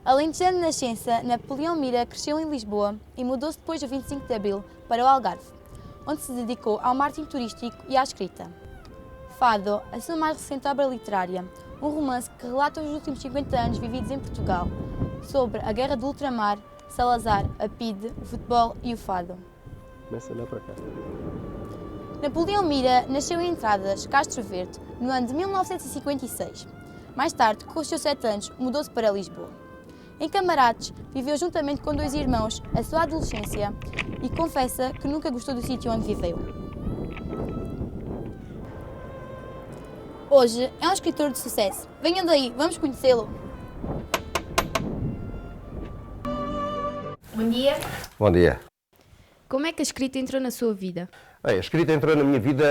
Alentejano de nascença, Napoleão Mira cresceu em Lisboa e mudou-se depois do 25 de Abril para o Algarve, onde se dedicou ao marketing turístico e à escrita. Fado, a sua mais recente obra literária, um romance que relata os últimos 50 anos vividos em Portugal, sobre a guerra do ultramar, Salazar, a PIDE, o futebol e o fado. Começa a olhar para cá. Napoleão Mira nasceu em Entradas, Castro Verde, no ano de 1956. Mais tarde, com os seus 7 anos, mudou-se para Lisboa. Em Camarates, viveu juntamente com 2 irmãos a sua adolescência e confessa que nunca gostou do sítio onde viveu. Hoje é um escritor de sucesso. Venham daí, vamos conhecê-lo. Bom dia. Bom dia. Como é que a escrita entrou na sua vida? Bem, a escrita entrou na minha vida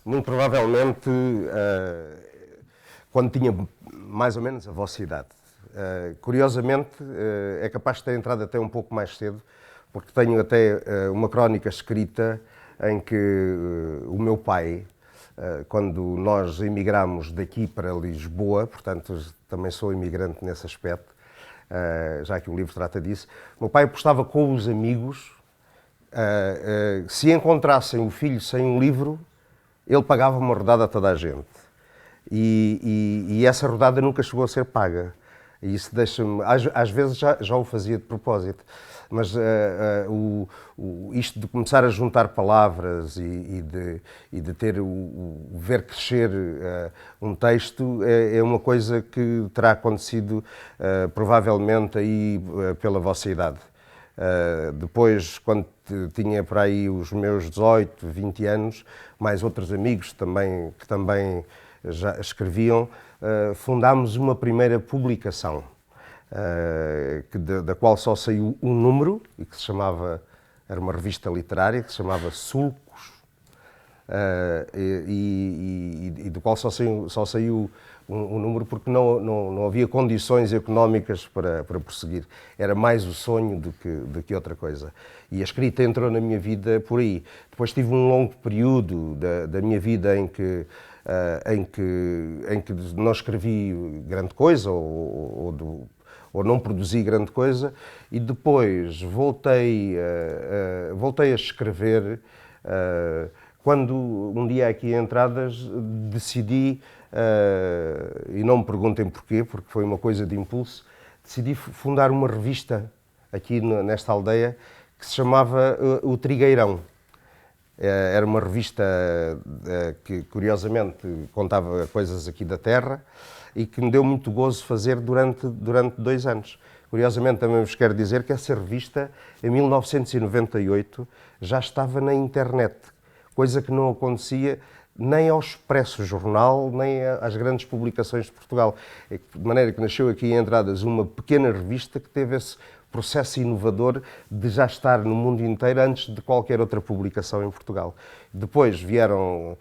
muito provavelmente quando tinha mais ou menos a vossa idade. Curiosamente, é capaz de ter entrado até um pouco mais cedo, porque tenho até uma crónica escrita em que o meu pai, quando nós emigramos daqui para Lisboa, portanto também sou imigrante nesse aspecto, já que o livro trata disso, o meu pai apostava com os amigos, se encontrassem o filho sem um livro, ele pagava uma rodada a toda a gente. E essa rodada nunca chegou a ser paga. E isso deixa-me, às vezes já o fazia de propósito, mas isto de começar a juntar palavras e de ter ver crescer um texto é uma coisa que terá acontecido provavelmente aí pela vossa idade. Depois, quando tinha por aí os meus 18, 20 anos, mais outros amigos que também já escreviam, fundámos uma primeira publicação, da qual só saiu um número, e que se chamava, era uma revista literária, que se chamava Sulcos, e do qual só saiu um número porque não havia condições económicas para prosseguir. Era mais o sonho do que outra coisa. E a escrita entrou na minha vida por aí. Depois tive um longo período da minha vida em que não escrevi grande coisa ou não produzi grande coisa, e depois voltei a escrever quando um dia aqui em Entradas decidi, e não me perguntem porquê, porque foi uma coisa de impulso, decidi fundar uma revista aqui nesta aldeia que se chamava O Trigueirão. Era uma revista que, curiosamente, contava coisas aqui da terra e que me deu muito gozo fazer durante 2 anos. Curiosamente, também vos quero dizer que essa revista, em 1998, já estava na internet, coisa que não acontecia nem ao Expresso Jornal, nem às grandes publicações de Portugal. De maneira que nasceu aqui em Entradas uma pequena revista que teve esse processo inovador de já estar no mundo inteiro antes de qualquer outra publicação em Portugal. Depois vieram,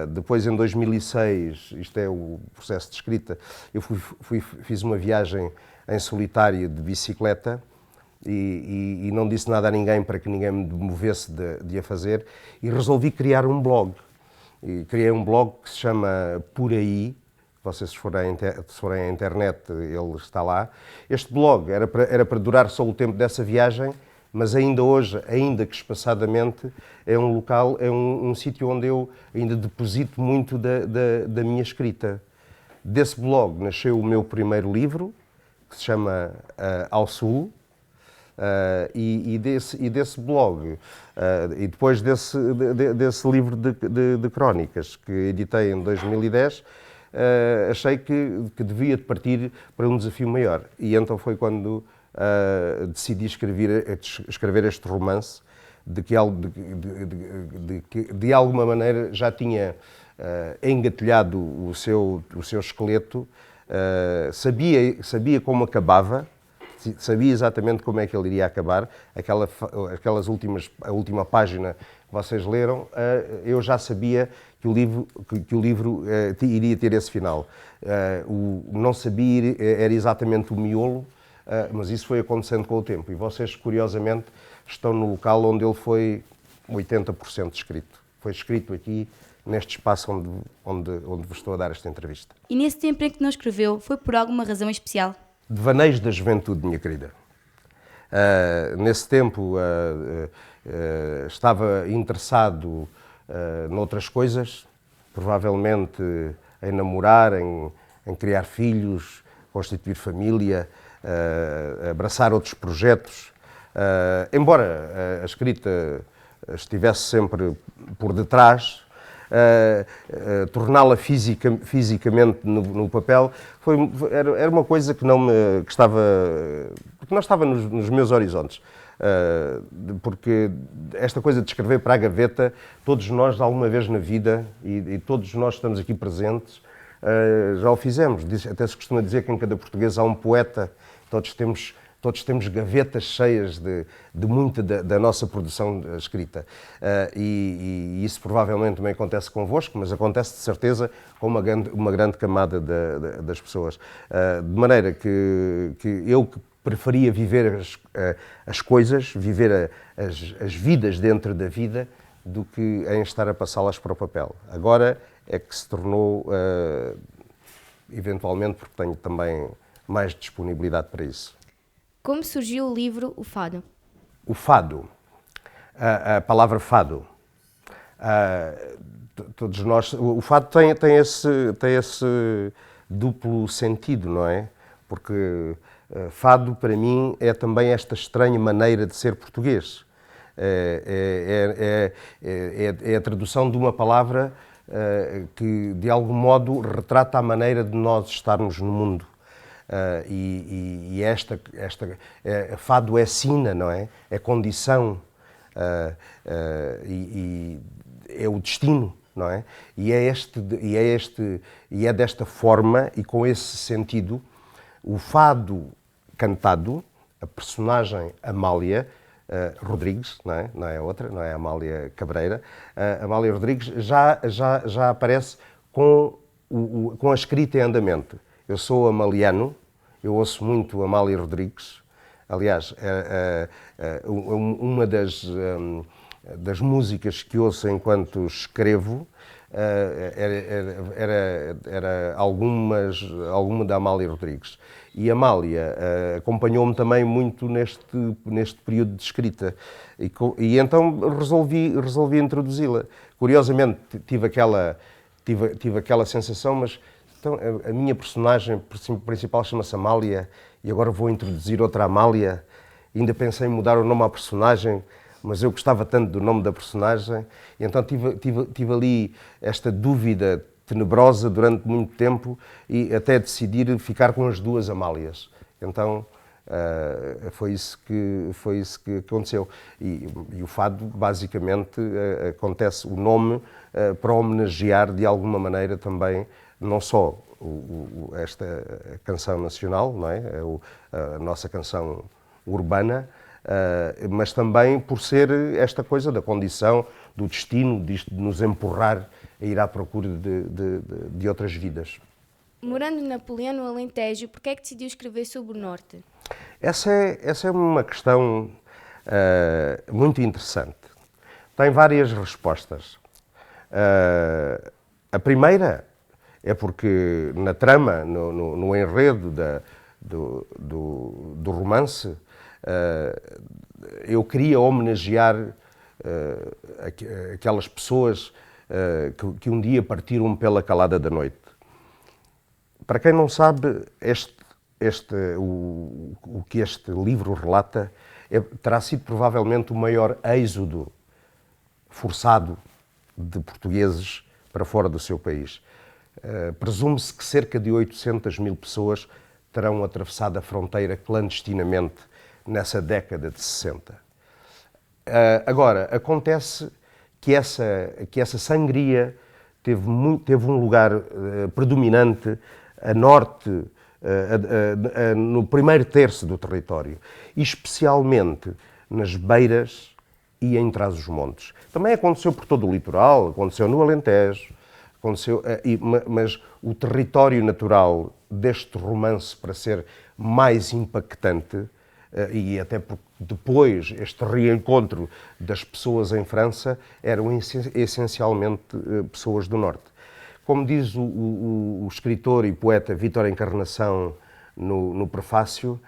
depois em 2006, isto é o processo de escrita, eu fiz uma viagem em solitário de bicicleta e não disse nada a ninguém para que ninguém me movesse de a fazer, e resolvi criar um blog. E criei um blog que se chama Por Aí. Vocês, se forem à internet, ele está lá. Este blog era para durar só o tempo dessa viagem, mas ainda hoje, ainda que espaçadamente, é um local, é um sítio onde eu ainda deposito muito da minha escrita. Desse blog nasceu o meu primeiro livro, que se chama Ao Sul, e desse blog, e depois desse livro de crónicas que editei em 2010, achei que devia partir para um desafio maior. E então foi quando decidi escrever este romance, que de alguma maneira já tinha engatilhado o seu esqueleto, sabia como acabava, sabia exatamente como é que ele iria acabar. A última página que vocês leram, eu já sabia que o livro iria ter esse final. Não sabia, era exatamente o miolo, mas isso foi acontecendo com o tempo. E vocês, curiosamente, estão no local onde ele foi 80% escrito. Foi escrito aqui, neste espaço onde vos estou a dar esta entrevista. E nesse tempo em que não escreveu, foi por alguma razão especial? Devaneios da juventude, minha querida. Nesse tempo estava interessado noutras coisas, provavelmente em namorar, em criar filhos, constituir família, abraçar outros projetos. Embora a escrita estivesse sempre por detrás, torná-la fisicamente no papel era uma coisa que não estava nos meus horizontes. Porque esta coisa de escrever para a gaveta, todos nós alguma vez na vida, e todos nós estamos aqui presentes, já o fizemos. Até se costuma dizer que em cada português há um poeta. Todos temos gavetas cheias de muita da nossa produção escrita. E isso provavelmente também acontece convosco, mas acontece de certeza com uma grande camada das pessoas. De maneira que eu preferia viver as coisas, viver as vidas dentro da vida, do que em estar a passá-las para o papel. Agora é que se tornou, eventualmente, porque tenho também mais disponibilidade para isso. Como surgiu o livro O Fado? O fado, a palavra fado, todos nós, o fado tem esse duplo sentido, não é? Porque fado, para mim, é também esta estranha maneira de ser português. É a tradução de uma palavra que, de algum modo, retrata a maneira de nós estarmos no mundo. Fado é sina, não é? É condição, e é o destino, não é? E é desta forma e com esse sentido, o fado cantado, a personagem Amália Rodrigues, não é outra, não é Amália Cabreira, Amália Rodrigues já aparece com a escrita em andamento. Eu sou amaliano, eu ouço muito Amália Rodrigues. Aliás, uma das músicas que ouço enquanto escrevo era alguma da Amália Rodrigues. E a Amália acompanhou-me também muito neste período de escrita. E então resolvi introduzi-la. Curiosamente, tive aquela sensação, mas então, a minha personagem principal chama-se Amália e agora vou introduzir outra Amália. Ainda pensei em mudar o nome à personagem, mas eu gostava tanto do nome da personagem. E então tive ali esta dúvida tenebrosa durante muito tempo e até decidir ficar com as duas Amálias. Então foi isso que aconteceu. E o fado, basicamente, acontece o nome para homenagear de alguma maneira também não só esta canção nacional, não é? A nossa canção urbana, mas também por ser esta coisa da condição, do destino, de nos empurrar a ir à procura de outras vidas. Morando em Napoleão, no Alentejo, por que é que decidiu escrever sobre o Norte? Essa é uma questão muito interessante. Tem várias respostas. A primeira é porque na trama, no enredo do romance, eu queria homenagear aquelas pessoas que um dia partiram pela calada da noite. Para quem não sabe, o que este livro relata terá sido provavelmente o maior êxodo forçado de portugueses para fora do seu país. Presume-se que cerca de 800 mil pessoas terão atravessado a fronteira clandestinamente nessa década de 60. Agora, acontece que essa sangria teve um lugar predominante a norte, no primeiro terço do território, e especialmente nas beiras e em Trás-os-Montes. Também aconteceu por todo o litoral, aconteceu no Alentejo, mas o território natural deste romance, para ser mais impactante, e até porque depois, este reencontro das pessoas em França eram essencialmente pessoas do Norte. Como diz o escritor e poeta Vítor Encarnação no prefácio,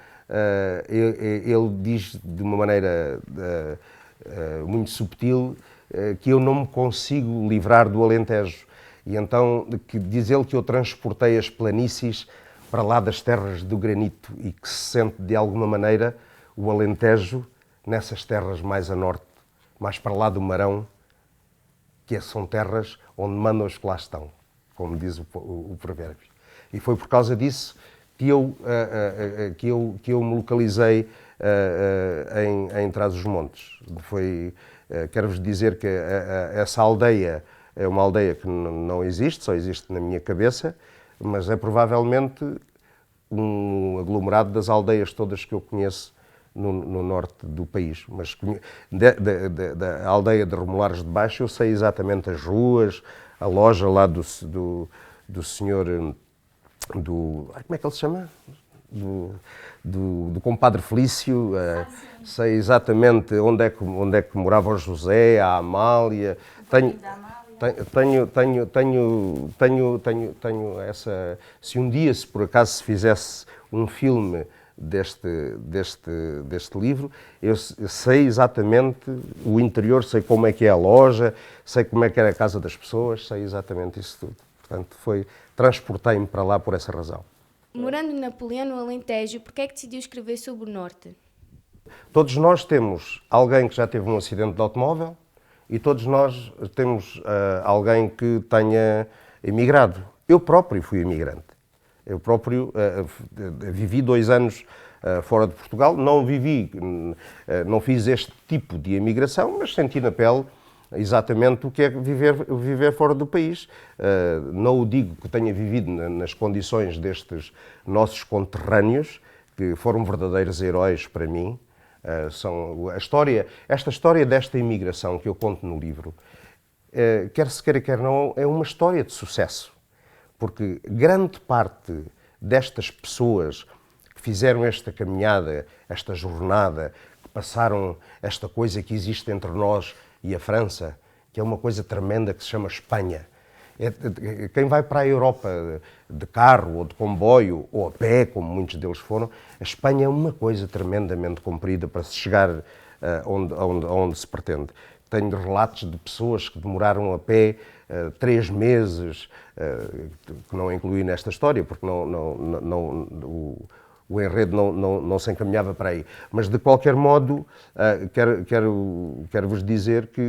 ele diz de uma maneira muito subtil que eu não me consigo livrar do Alentejo. E então diz ele que eu transportei as planícies para lá das terras do granito e que se sente de alguma maneira o Alentejo nessas terras mais a norte, mais para lá do Marão, que são terras onde mandam os que lá estão, como diz o provérbio. E foi por causa disso que eu me localizei em Trás-os-Montes. Quero-vos dizer que essa aldeia é uma aldeia que não existe, só existe na minha cabeça, mas é provavelmente um aglomerado das aldeias todas que eu conheço no norte do país. Mas da aldeia de Remolares de Baixo eu sei exatamente as ruas, a loja lá do senhor, como é que ele se chama? Do compadre Felício, sei exatamente onde é que morava o José, a Amália. Tenho essa. Se um dia, se por acaso se fizesse um filme deste livro, eu sei exatamente o interior, sei como é que é a loja, sei como é que era a casa das pessoas, sei exatamente isso tudo. Portanto, transportei-me para lá por essa razão. Morando em Napoleão, no Alentejo, por que é que decidiu escrever sobre o Norte? Todos nós temos alguém que já teve um acidente de automóvel e todos nós temos alguém que tenha emigrado. Eu próprio fui imigrante. Eu próprio vivi 2 anos fora de Portugal, não fiz este tipo de imigração, mas senti na pele exatamente o que é viver fora do país. Não o digo que tenha vivido nas condições destes nossos conterrâneos, que foram verdadeiros heróis para mim. Esta história desta imigração que eu conto no livro, quer se queira, quer não, é uma história de sucesso. Porque grande parte destas pessoas que fizeram esta caminhada, esta jornada, que passaram esta coisa que existe entre nós e a França, que é uma coisa tremenda que se chama Espanha. Quem vai para a Europa de carro ou de comboio ou a pé, como muitos deles foram, a Espanha é uma coisa tremendamente comprida para se chegar onde se pretende. Tenho relatos de pessoas que demoraram a pé 3 meses, que não incluí nesta história, porque o enredo não se encaminhava para aí. Mas, de qualquer modo, quero-vos dizer que,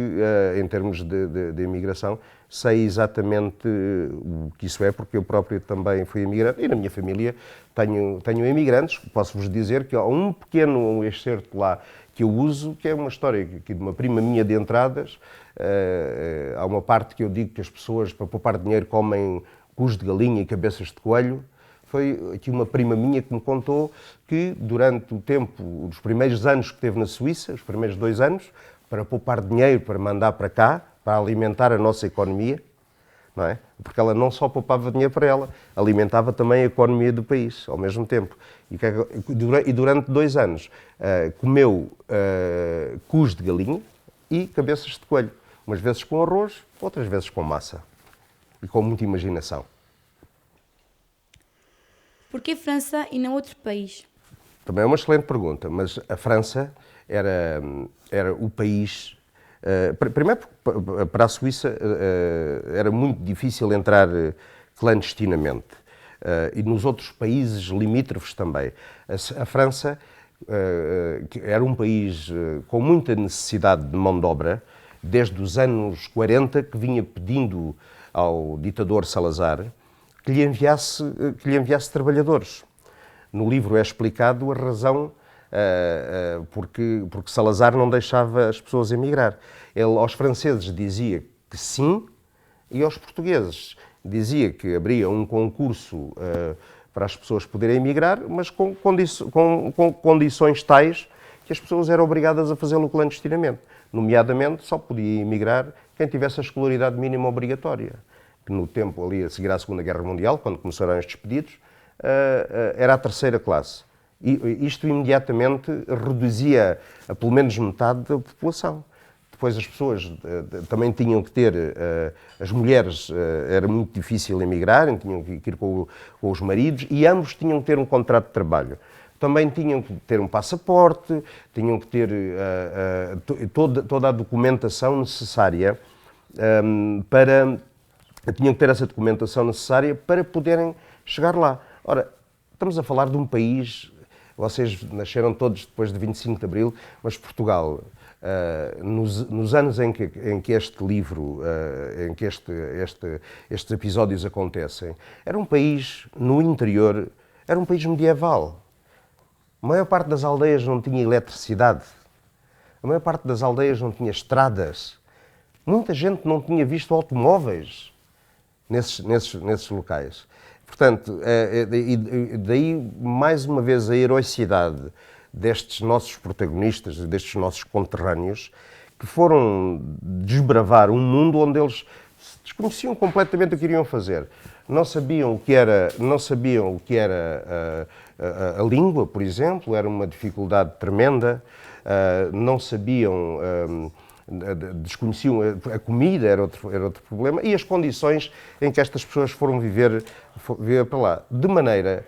em termos de imigração, sei exatamente o que isso é, porque eu próprio também fui imigrante e na minha família tenho imigrantes. Posso-vos dizer que há um pequeno excerto lá que eu uso, que é uma história de uma prima minha de entradas. Há uma parte que eu digo que as pessoas, para poupar dinheiro, comem cus de galinha e cabeças de coelho. Foi aqui uma prima minha que me contou que durante o tempo, os primeiros anos que teve na Suíça, os primeiros 2 anos, para poupar dinheiro, para mandar para cá, para alimentar a nossa economia, não é? Porque ela não só poupava dinheiro para ela, alimentava também a economia do país, ao mesmo tempo. E durante 2 anos comeu cus de galinha e cabeças de coelho. Umas vezes com arroz, outras vezes com massa. E com muita imaginação. Porquê França e não outro país? Também é uma excelente pergunta, mas a França era o país... primeiro, para a Suíça era muito difícil entrar clandestinamente. E nos outros países limítrofes também. A França era um país com muita necessidade de mão de obra, desde os anos 40, que vinha pedindo ao ditador Salazar que lhe enviasse trabalhadores. No livro é explicado a razão porque Salazar não deixava as pessoas emigrar. Ele aos franceses dizia que sim, e aos portugueses dizia que abria um concurso para as pessoas poderem emigrar, mas com condições tais que as pessoas eram obrigadas a fazê-lo clandestinamente. Nomeadamente, só podia emigrar quem tivesse a escolaridade mínima obrigatória. Que no tempo ali a seguir à Segunda Guerra Mundial, quando começaram estes pedidos, era a 3ª classe. E isto imediatamente reduzia a pelo menos metade da população. Depois as pessoas também tinham que ter, as mulheres era muito difícil emigrarem, tinham que ir com os maridos e ambos tinham que ter um contrato de trabalho. Também tinham que ter um passaporte, tinham que ter toda a documentação necessária tinham que ter essa documentação necessária para poderem chegar lá. Ora, estamos a falar de um país, vocês nasceram todos depois de 25 de Abril, mas Portugal, nos anos em que este livro, em que estes episódios acontecem, era um país no interior, era um país medieval. A maior parte das aldeias não tinha eletricidade, a maior parte das aldeias não tinha estradas, muita gente não tinha visto automóveis nesses locais. Portanto, daí, mais uma vez, a heroicidade destes nossos protagonistas, destes nossos conterrâneos, que foram desbravar um mundo onde eles desconheciam completamente o que iriam fazer. Não sabiam o que era a língua, por exemplo, era uma dificuldade tremenda. Não sabiam, desconheciam a comida, era outro problema, e as condições em que estas pessoas foram viver para lá. De maneira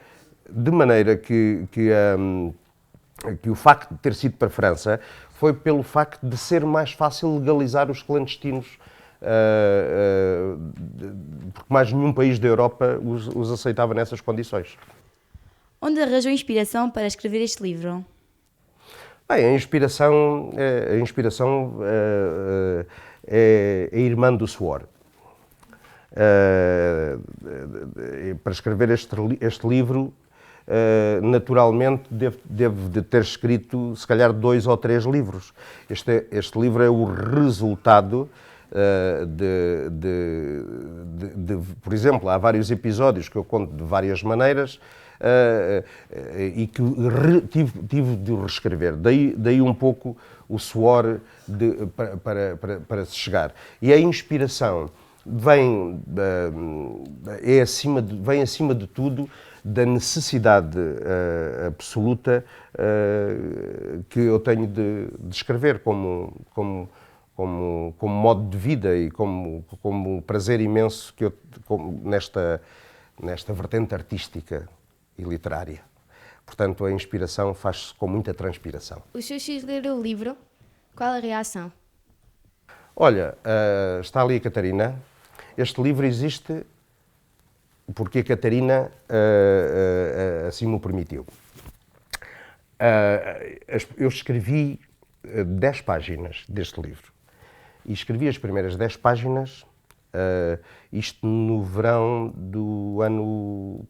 que o facto de ter sido para a França foi pelo facto de ser mais fácil legalizar os clandestinos, porque mais nenhum país da Europa os aceitava nessas condições. Onde arranjou inspiração para escrever este livro? Bem, a inspiração é a irmã do suor. Para escrever este livro, naturalmente devo de ter escrito se calhar 2 ou 3 livros. Este livro é o resultado por exemplo, há vários episódios que eu conto de várias maneiras e que tive de reescrever. Daí um pouco o suor para se chegar. E a inspiração vem acima de tudo da necessidade absoluta que eu tenho de escrever como modo de vida e como prazer imenso que eu nesta vertente artística e literária. Portanto, a inspiração faz-se com muita transpiração. Os seus filhos leram o livro? Qual a reação? Olha, está ali a Catarina. Este livro existe porque a Catarina assim me permitiu. Eu escrevi 10 páginas deste livro. E escrevi as primeiras 10 páginas, isto no verão do ano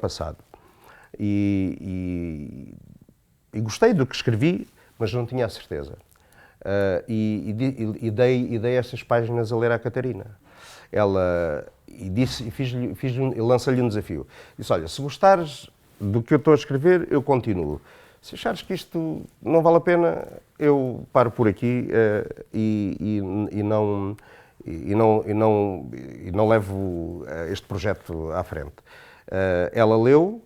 passado. E gostei do que escrevi, mas não tinha a certeza. E dei essas páginas a ler à Catarina. Lancei-lhe um desafio. Disse, olha, se gostares do que eu estou a escrever, eu continuo. Se achares que isto não vale a pena, eu paro por aqui e não levo este projeto à frente. Ela leu,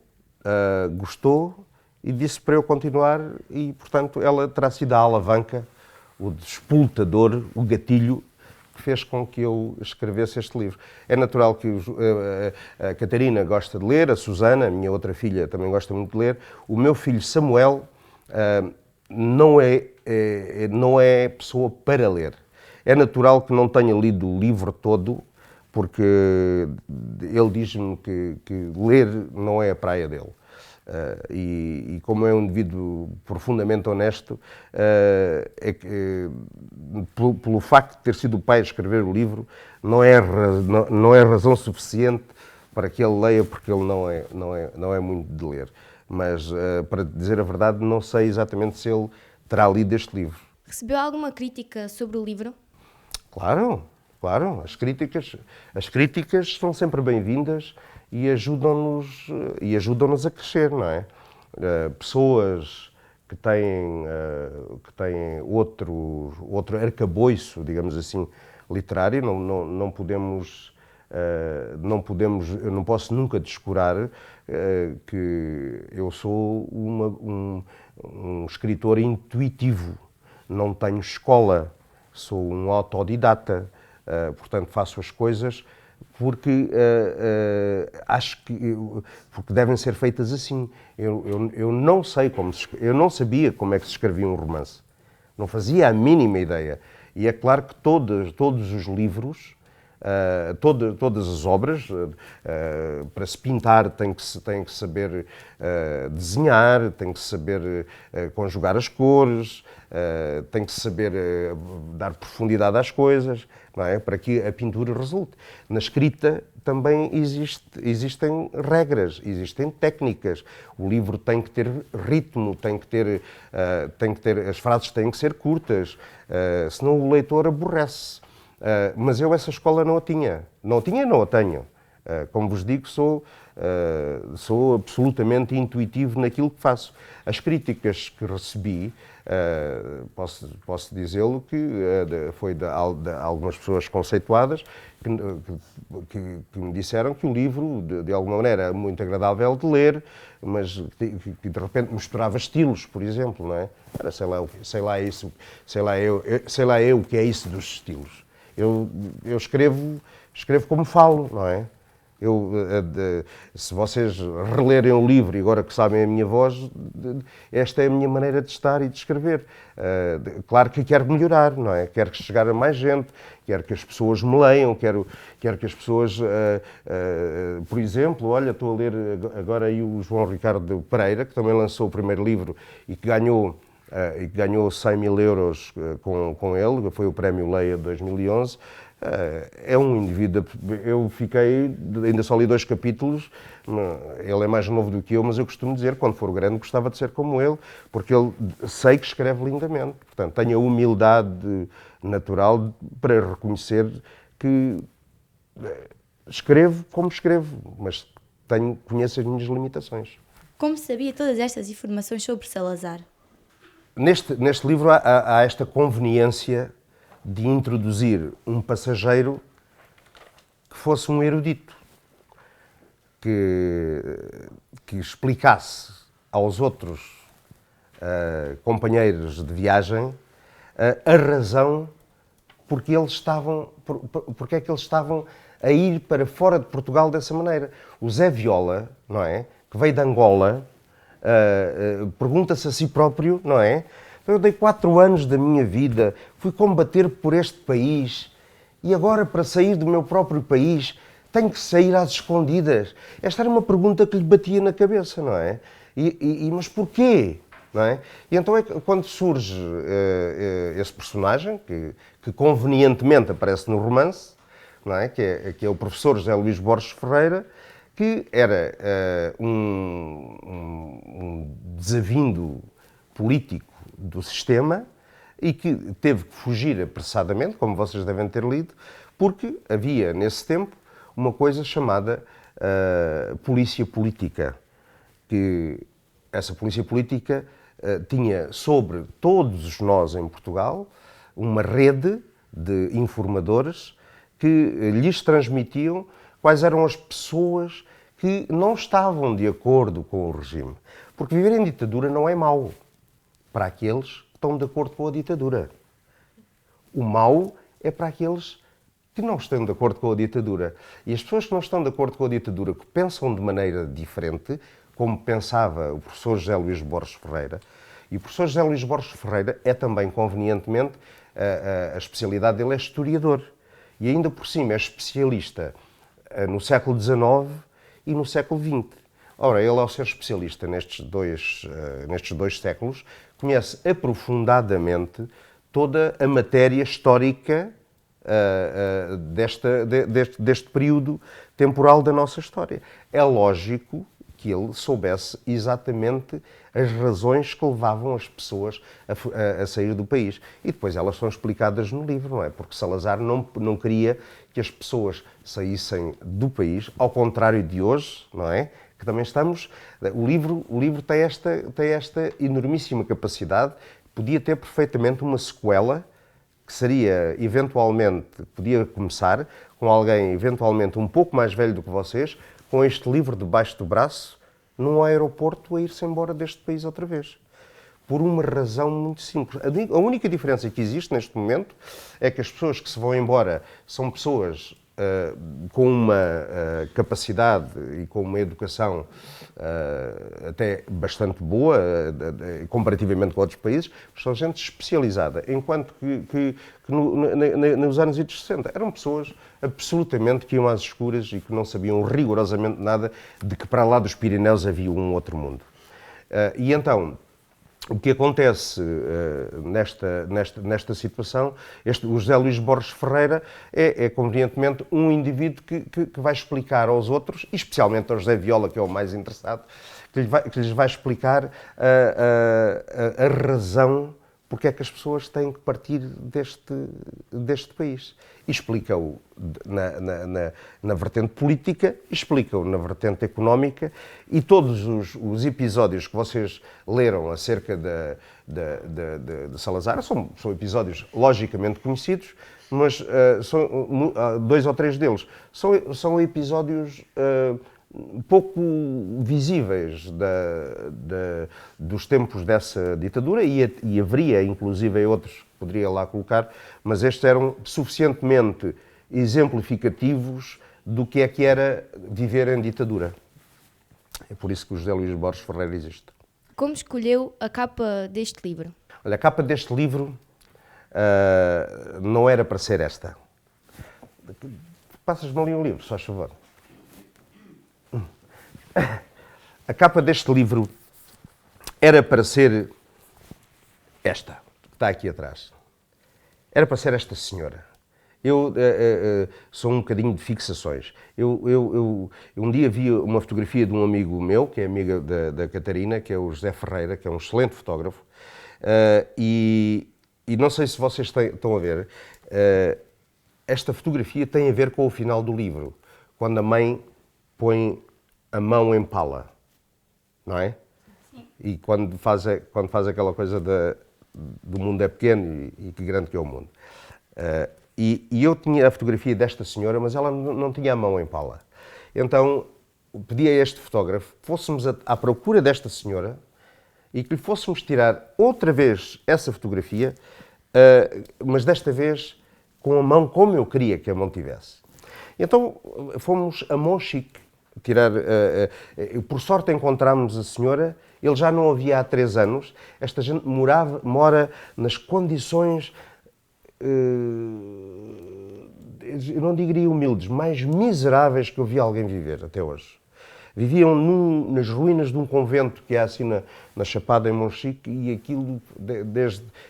gostou e disse para eu continuar e, portanto, ela terá sido a alavanca, o despoltador, o gatilho que fez com que eu escrevesse este livro. É natural que a Catarina gosta de ler, a Susana, a minha outra filha, também gosta muito de ler. O meu filho Samuel não é pessoa para ler. É natural que não tenha lido o livro todo, porque ele diz-me que ler não é a praia dele. E como é um indivíduo profundamente honesto, pelo facto de ter sido o pai a escrever o livro, não é razão suficiente para que ele leia, porque ele não é muito de ler. Mas, para dizer a verdade, não sei exatamente se ele terá lido este livro. Recebeu alguma crítica sobre o livro? Claro. As críticas são sempre bem-vindas e ajudam-nos a crescer, não é? Pessoas que têm outro arcabouço, digamos assim, literário, não podemos eu não posso nunca descurar que eu sou um escritor intuitivo, não tenho escola, sou um autodidata, portanto faço as coisas porque acho que porque devem ser feitas assim. Eu não sei eu não sabia como é que se escrevia um romance, não fazia a mínima ideia. E é claro que todos os livros, todas as obras, para se pintar tem que saber desenhar, tem que saber conjugar as cores, tem que saber dar profundidade às coisas, não é? Para que a pintura resulte. Na escrita também existem regras, existem técnicas. O livro tem que ter ritmo, as frases têm que ser curtas, senão o leitor aborrece. Mas eu essa escola não a tinha. Não a tinha e não a tenho. Como vos digo, sou absolutamente intuitivo naquilo que faço. As críticas que recebi, posso dizê-lo, que foi de algumas pessoas conceituadas que me disseram que o livro, de alguma maneira, é muito agradável de ler, mas que de repente misturava estilos, por exemplo, não é? Era, sei lá eu o que é isso dos estilos. Eu escrevo como falo, não é? Se vocês relerem o livro e agora que sabem a minha voz, esta é a minha maneira de estar e de escrever. Claro que quero melhorar, não é? Quero chegar a mais gente, quero que as pessoas me leiam, quero que as pessoas, por exemplo, olha, estou a ler agora aí o João Ricardo Pereira, que também lançou o primeiro livro e que ganhou 100 mil euros com ele, foi o Prémio Leia de 2011. É um indivíduo, eu ainda só li 2 capítulos, ele é mais novo do que eu, mas eu costumo dizer, quando for grande, gostava de ser como ele, porque ele sei que escreve lindamente. Portanto, tenho a humildade natural para reconhecer que escrevo como escrevo, mas conheço as minhas limitações. Como sabia todas estas informações sobre Salazar? Neste livro há esta conveniência de introduzir um passageiro que fosse um erudito, que explicasse aos outros companheiros de viagem a razão porque é que eles estavam a ir para fora de Portugal dessa maneira. O Zé Viola, não é? Que veio de Angola, pergunta-se a si próprio, não é? Eu dei 4 anos da minha vida, fui combater por este país e agora, para sair do meu próprio país, tenho que sair às escondidas. Esta era uma pergunta que lhe batia na cabeça, não é? Mas porquê? Não é? E então é quando surge esse personagem, que convenientemente aparece no romance, não é? Que é o professor José Luís Borges Ferreira, que era um desavindo político do sistema e que teve que fugir apressadamente, como vocês devem ter lido, porque havia, nesse tempo, uma coisa chamada polícia política, que essa polícia política tinha sobre todos nós em Portugal uma rede de informadores que lhes transmitiam quais eram as pessoas que não estavam de acordo com o regime. Porque viver em ditadura não é mau para aqueles que estão de acordo com a ditadura. O mau é para aqueles que não estão de acordo com a ditadura. E as pessoas que não estão de acordo com a ditadura, que pensam de maneira diferente, como pensava o professor José Luís Borges Ferreira, e o professor José Luís Borges Ferreira é também, convenientemente, a especialidade dele é historiador. E ainda por cima é especialista no século XIX e no século XX. Ora, ele, ao ser especialista nestes dois séculos, conhece aprofundadamente toda a matéria histórica deste período temporal da nossa história. É lógico que ele soubesse exatamente as razões que levavam as pessoas a sair do país. E depois elas são explicadas no livro, não é? Porque Salazar não queria que as pessoas saíssem do país, ao contrário de hoje, não é? Que também estamos... O livro tem esta enormíssima capacidade, podia ter perfeitamente uma sequela que seria, eventualmente, podia começar com alguém, eventualmente, um pouco mais velho do que vocês, com este livro debaixo do braço, num aeroporto, a ir-se embora deste país outra vez. Por uma razão muito simples. A única diferença que existe neste momento é que as pessoas que se vão embora são pessoas com uma capacidade e com uma educação até bastante boa, comparativamente com outros países, são gente especializada, enquanto que nos anos 60 eram pessoas absolutamente que iam às escuras e que não sabiam rigorosamente nada de que para lá dos Pirineus havia um outro mundo. E então, o que acontece nesta situação, o José Luís Borges Ferreira é convenientemente um indivíduo que vai explicar aos outros, e especialmente ao José Viola, que é o mais interessado, que lhes vai explicar a razão porque é que as pessoas têm que partir deste país. E explica-o na vertente política, explica-o na vertente económica, e todos os episódios que vocês leram acerca de Salazar são episódios logicamente conhecidos, mas são 2 ou 3 deles são episódios pouco visíveis dos tempos dessa ditadura, e haveria inclusive outros que poderia lá colocar, mas estes eram suficientemente exemplificativos do que era viver em ditadura. É por isso que o José Luís Borges Ferreira existe. Como escolheu a capa deste livro? Olha, a capa deste livro não era para ser esta. Passas-me ali um livro, se faz favor. A capa deste livro era para ser esta, que está aqui atrás. Era para ser esta senhora. Eu sou um bocadinho de fixações. Eu um dia vi uma fotografia de um amigo meu, que é amiga da Catarina, que é o José Ferreira, que é um excelente fotógrafo, e não sei se vocês estão a ver, esta fotografia tem a ver com o final do livro, quando a mãe põe a mão em pala, não é? Sim. E quando faz aquela coisa do mundo é pequeno e que grande que é o mundo. E eu tinha a fotografia desta senhora, mas ela não tinha a mão em pala. Então pedi a este fotógrafo que fôssemos à procura desta senhora e que lhe fôssemos tirar outra vez essa fotografia, mas desta vez com a mão como eu queria que a mão tivesse. Então fomos a Monchique tirar. Por sorte encontramos a senhora. Ele já não a via há 3 anos. Esta gente mora nas condições, eu não diria humildes, mais miseráveis que eu vi alguém viver até hoje. Viviam nas ruínas de um convento que há assim na Chapada, em Monchique, e aquilo,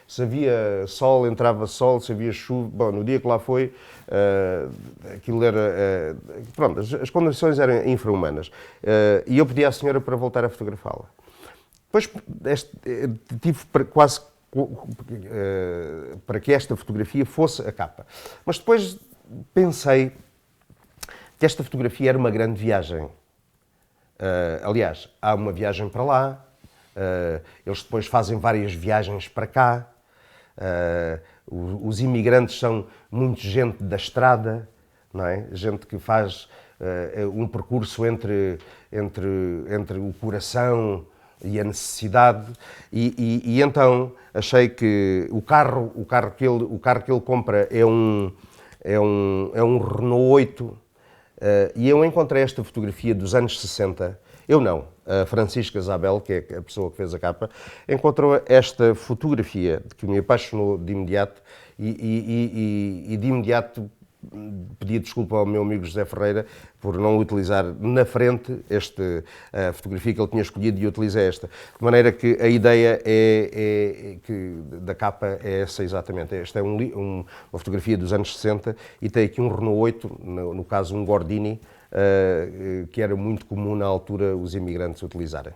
se havia sol, entrava sol, se havia chuva. Bom, no dia que lá foi, aquilo era. Pronto, as condições eram infra-humanas. E eu pedi à senhora para voltar a fotografá-la. Depois tive quase para que esta fotografia fosse a capa. Mas depois pensei que esta fotografia era uma grande viagem. Aliás, há uma viagem para lá, eles depois fazem várias viagens para cá, os imigrantes são muito gente da estrada, não é? Gente que faz um percurso entre o coração e a necessidade, e então achei que o carro que ele compra é um Renault 8. E eu encontrei esta fotografia dos anos 60, eu não, a Francisca Zabel, que é a pessoa que fez a capa, encontrou esta fotografia que me apaixonou de imediato, e de imediato pedi desculpa ao meu amigo José Ferreira por não utilizar na frente a fotografia que ele tinha escolhido, e utilizei esta. De maneira que a ideia da capa é essa exatamente. Esta é uma fotografia dos anos 60 e tem aqui um Renault 8, no caso um Gordini, que era muito comum na altura os imigrantes utilizarem.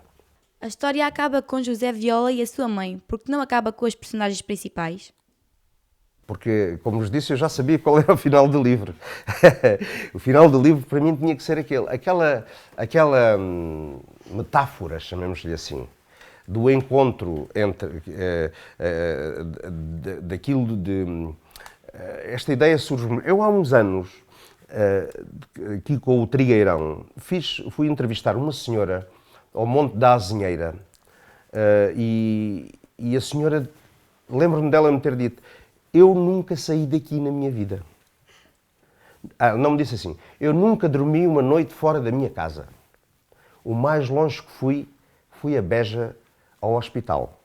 A história acaba com José Viola e a sua mãe, porque não acaba com os personagens principais? Porque, como vos disse, eu já sabia qual era o final do livro. O final do livro, para mim, tinha que ser aquela metáfora, chamemos-lhe assim, do encontro entre daquilo esta ideia surge... Eu há uns anos, aqui com o Trigueirão, fui entrevistar uma senhora ao Monte da Azinheira e a senhora, lembro-me dela me ter dito, eu nunca saí daqui na minha vida. Não me disse assim, eu nunca dormi uma noite fora da minha casa. O mais longe que fui a Beja ao hospital.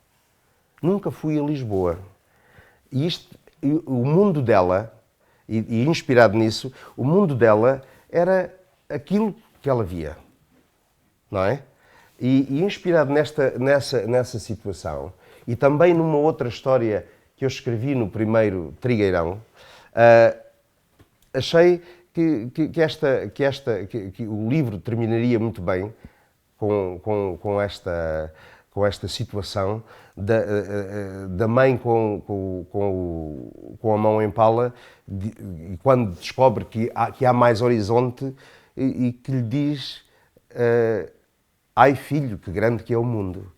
Nunca fui a Lisboa. E o mundo dela, e inspirado nisso, o mundo dela era aquilo que ela via, não é? E inspirado nessa situação, e também numa outra história que eu escrevi no primeiro Trigueirão, achei que o livro terminaria muito bem com esta situação da mãe com a mão em pala, e quando descobre que há mais horizonte e que lhe diz ai filho, que grande que é o mundo.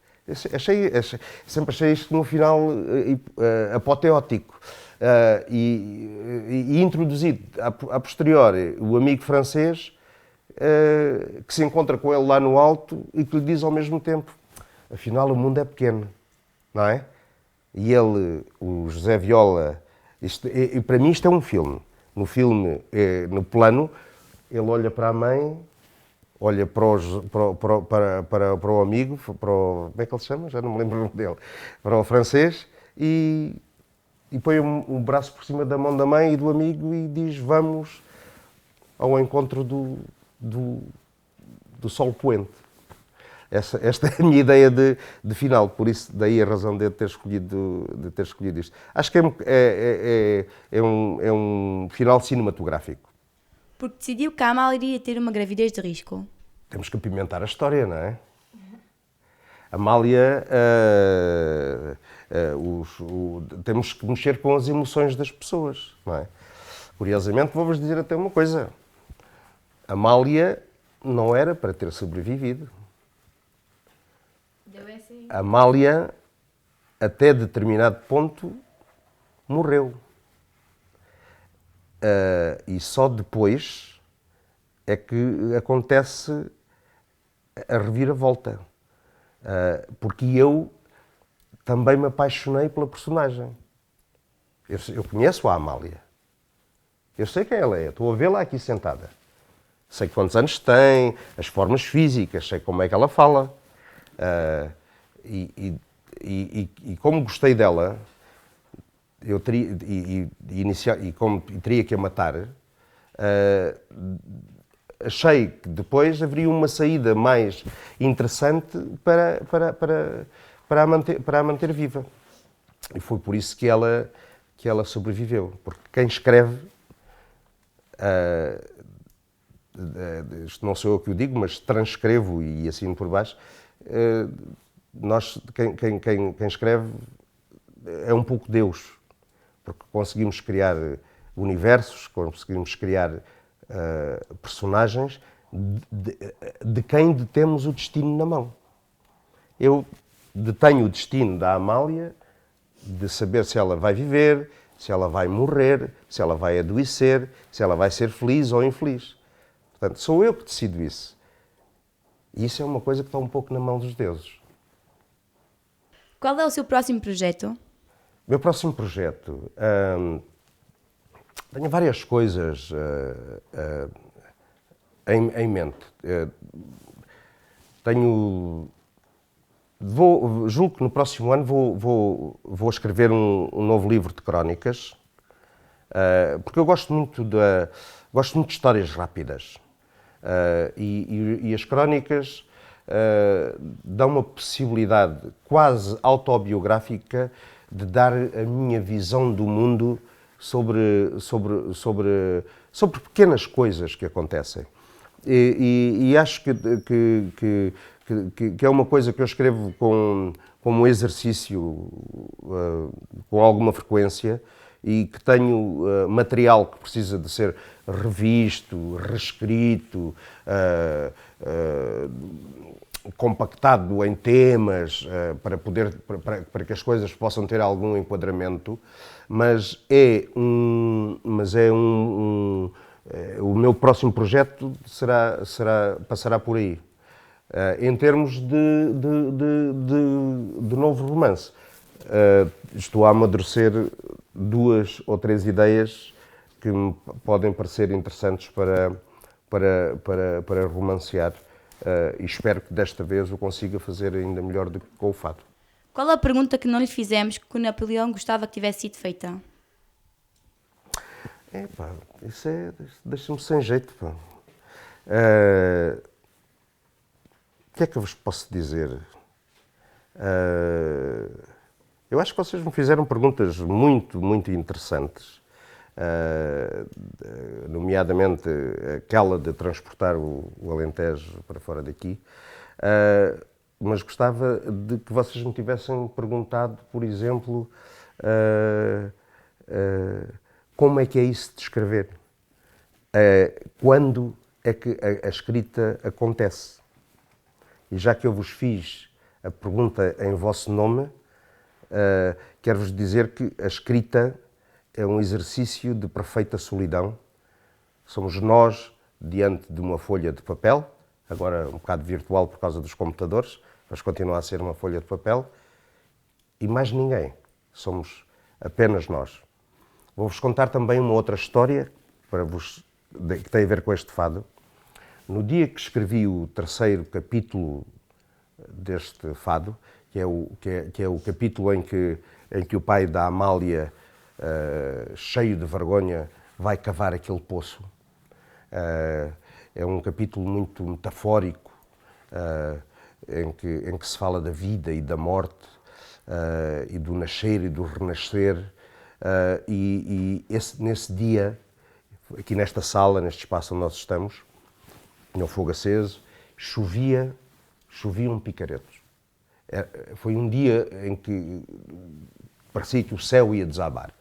Sempre achei isto no final apoteótico. E introduzido a posteriori o amigo francês que se encontra com ele lá no alto e que lhe diz ao mesmo tempo, afinal o mundo é pequeno, não é? E ele, o José Viola, para mim isto é um filme. No filme, no plano, ele olha para a mãe, olha para o amigo, como é que ele se chama? Já não me lembro o nome dele. Para o francês e põe um braço por cima da mão da mãe e do amigo e diz, vamos ao encontro do sol poente. Esta é a minha ideia de final, por isso daí a razão de ter escolhido isto. Acho que é um final cinematográfico. Porque decidiu que a Amália iria ter uma gravidez de risco. Temos que apimentar a história, não é? Amália, temos que mexer com as emoções das pessoas, não é? Curiosamente, vou-vos dizer até uma coisa. Amália não era para ter sobrevivido. Amália, até determinado ponto, morreu. E só depois é que acontece a reviravolta. Porque eu também me apaixonei pela personagem. Eu conheço a Amália. Eu sei quem ela é. Estou a vê-la aqui sentada. Sei quantos anos tem, as formas físicas, sei como é que ela fala. E como gostei dela, eu teria, como teria que a matar, achei que depois haveria uma saída mais interessante para a manter viva. E foi por isso que ela sobreviveu. Porque quem escreve, isto não sou eu que o digo, mas transcrevo e assino por baixo, quem escreve é um pouco Deus. Porque conseguimos criar universos, conseguimos criar personagens de quem detemos o destino na mão. Eu detenho o destino da Amália de saber se ela vai viver, se ela vai morrer, se ela vai adoecer, se ela vai ser feliz ou infeliz. Portanto, sou eu que decido isso. E isso é uma coisa que está um pouco na mão dos deuses. Qual é o seu próximo projeto? Meu próximo projeto... tenho várias coisas em mente. Julgo que no próximo ano vou escrever um novo livro de crónicas, porque eu gosto muito de histórias rápidas. E as crónicas dão uma possibilidade quase autobiográfica de dar a minha visão do mundo sobre pequenas coisas que acontecem. E acho que é uma coisa que eu escrevo como um exercício com alguma frequência e que tenho material que precisa de ser revisto, reescrito, compactado em temas para que as coisas possam ter algum enquadramento, mas o meu próximo projeto passará por aí. Em termos de novo romance, estou a amadurecer 2 ou 3 ideias que me podem parecer interessantes para romancear, e espero que desta vez o consiga fazer ainda melhor do que com o fado. Qual a pergunta que não lhe fizemos que o Napoleão gostava que tivesse sido feita? Isso deixa-me sem jeito, pá. O que é que eu vos posso dizer? Eu acho que vocês me fizeram perguntas muito, muito interessantes, nomeadamente aquela de transportar o Alentejo para fora daqui, mas gostava de que vocês me tivessem perguntado, por exemplo, como é que é isso de escrever? Quando é que a escrita acontece? E já que eu vos fiz a pergunta em vosso nome, quero-vos dizer que a escrita é um exercício de perfeita solidão. Somos nós diante de uma folha de papel, agora um bocado virtual por causa dos computadores, mas continua a ser uma folha de papel, e mais ninguém. Somos apenas nós. Vou-vos contar também uma outra história que tem a ver com este fado. No dia que escrevi o 3º capítulo deste fado, que é o capítulo em que o pai da Amália, cheio de vergonha, vai cavar aquele poço. É um capítulo muito metafórico, em que se fala da vida e da morte, e do nascer e do renascer. Nesse dia, aqui nesta sala, neste espaço onde nós estamos, tinha o fogo aceso, choviam picaretos. Foi um dia em que parecia que o céu ia desabar.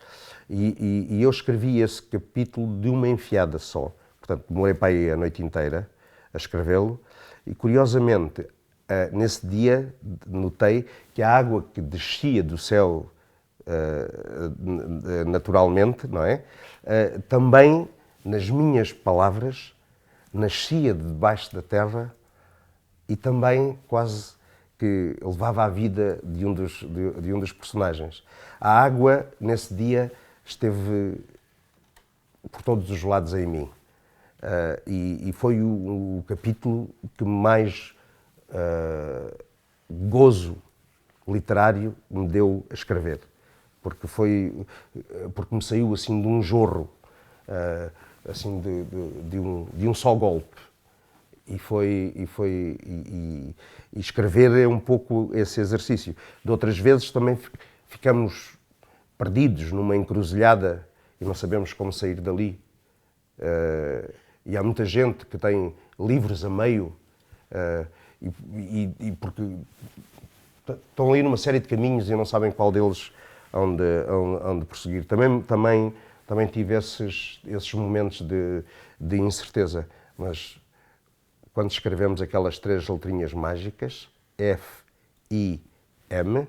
E eu escrevi esse capítulo de uma enfiada só. Portanto, demorei para aí a noite inteira a escrevê-lo. E, curiosamente, nesse dia, notei que a água que descia do céu naturalmente, não é? Também, nas minhas palavras, nascia de debaixo da terra e também quase que levava a vida de um dos personagens. A água, nesse dia, esteve por todos os lados em mim. E foi o capítulo que mais gozo literário me deu a escrever. Porque me saiu assim de um jorro, assim de um só golpe. E escrever é um pouco esse exercício. De outras vezes também ficamos perdidos numa encruzilhada e não sabemos como sair dali. E há muita gente que tem livros a meio e porque estão ali numa série de caminhos e não sabem qual deles onde prosseguir. Também tive esses momentos de incerteza, mas quando escrevemos aquelas 3 letrinhas mágicas, F, I, M,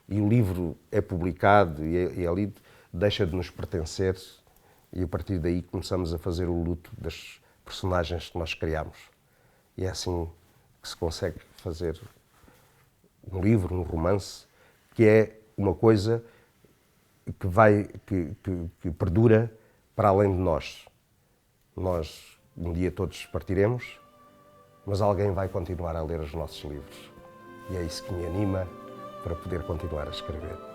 e o livro é publicado e ali deixa de nos pertencer, e a partir daí começamos a fazer o luto das personagens que nós criamos. E é assim que se consegue fazer um livro, um romance, que é uma coisa que perdura para além de nós. Nós um dia todos partiremos, mas alguém vai continuar a ler os nossos livros. E é isso que me anima para poder continuar a escrever.